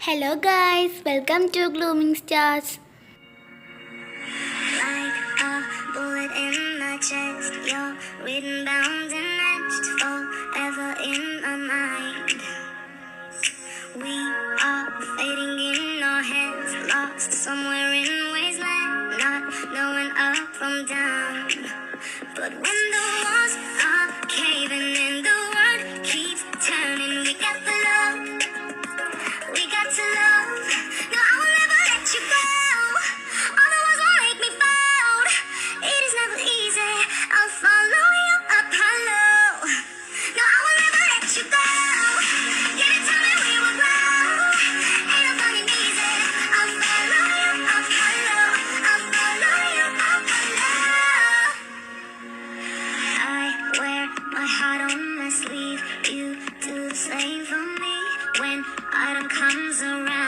Hello guys, welcome to Glooming Stars. Like a bullet in my chest, you're written, bound, and etched forever in my mind. We are fading in our heads, lost somewhere in wasteland, not knowing up from down. But when the walls are caving in, the world keeps turning. We got the love, we got to love. No, I will never let you go. Otherwise, won't make me fold. It is never easy. I'll follow you up hollow. No, I will never let you go. Give it to me, we will grow. Ain't no finding easy. I'll follow you up hollow. I'll follow you up hollow. I wear my heart on my sleeve. You do the same for me. When autumn comes around,